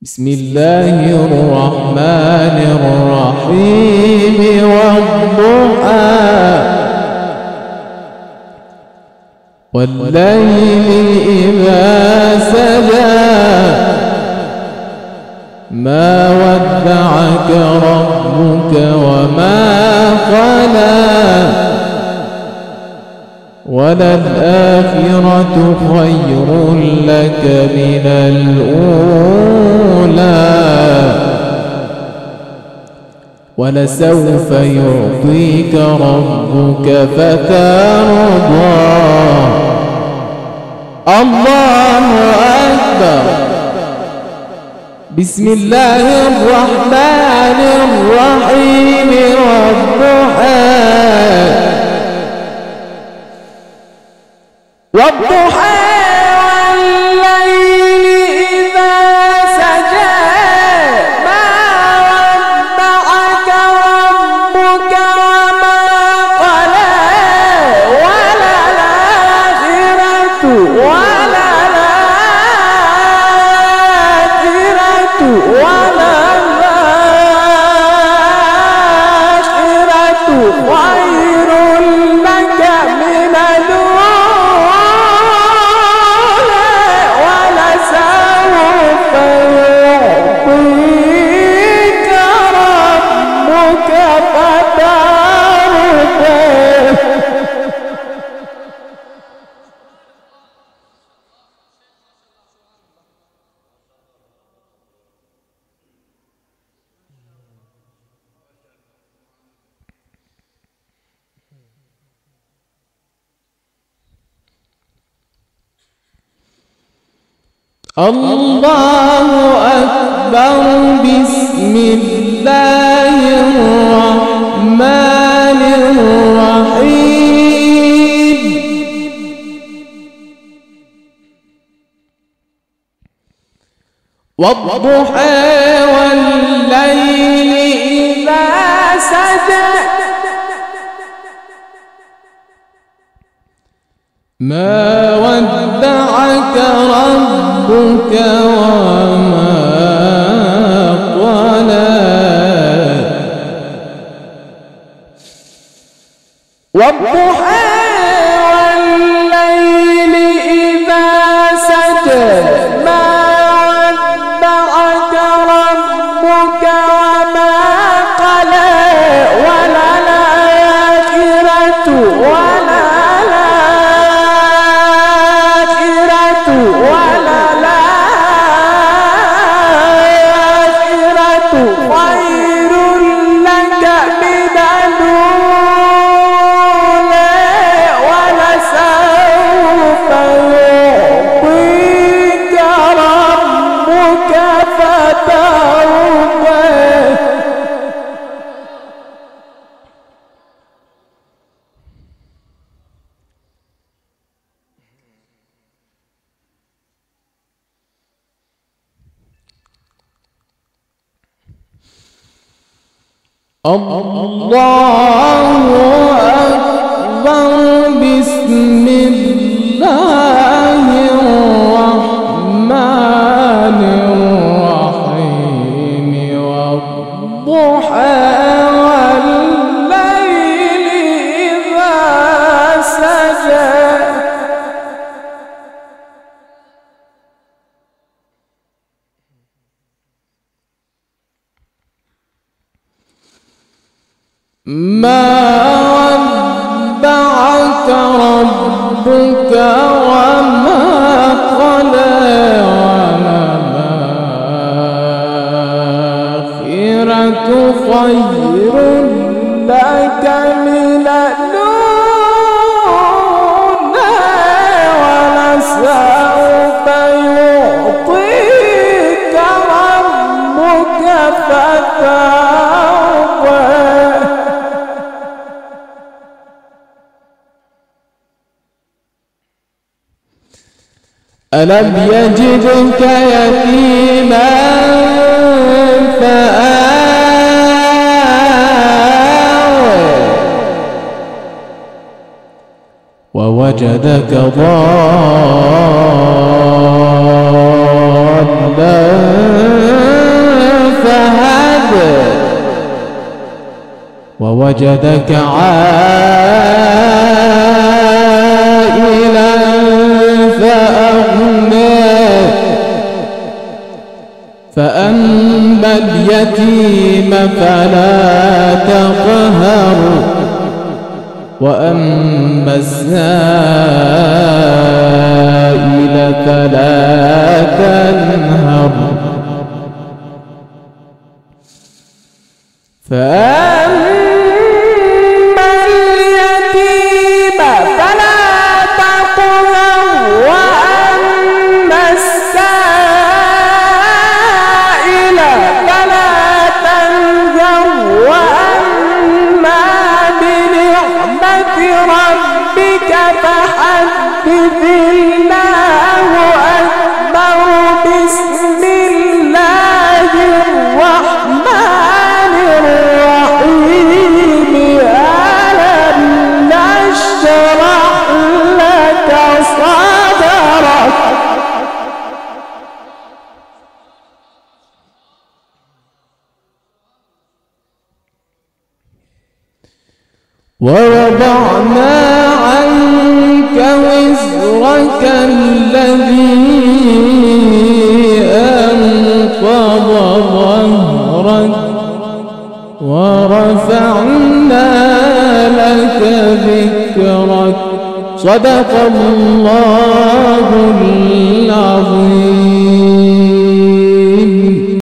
بسم الله الرحمن الرحيم والضحى والليل إذا سجى ما ودعك ربك وما قلى وللآخرة خير لك من الأولى ولسوف يعطيك ربك فترضى. الله أكبر. بسم الله الرحمن الرحيم والضحى والضحى والليل إذا سجى ما ودعك ربك وما قلى وللآخرة خير لك من الأولى ولسوف يعطيك ربك فترضى. الله أكبر. بسم الله الرحمن الرحيم والضحى والليل إذا سجى ما ودعك ربك وما قلى والضحى والليل إذا سجى ما ودعك ربك وما قلى وللآخرة خير لك من الأولى ولسوف يعطيك ربك فترضى. الله أكبر. بسم الله الرحمن الرحيم والضحى والليل إذا سجى ما ودعك ربك وما قلى وللآخرة خير لك من الأولى ولسوف يعطيك ربك فترضى. ألم يجدك يتيما فآوى ووجدك ضالا ووجدك عائلا فأغنى فأما اليتيم فلا تقهر وأما السائل فلا تنهر فأما اليتيم فلا تقهر وأما السائل فلا تنهر وأما بنعمة ربك فحدث الله أكبر بسم الله الرحمن الرحيم ألم نشرح لك صدرك ووضعنا عنك وزرك الذي أنقض ظهرك ورفعنا لك ذكرك صدق الله العظيم.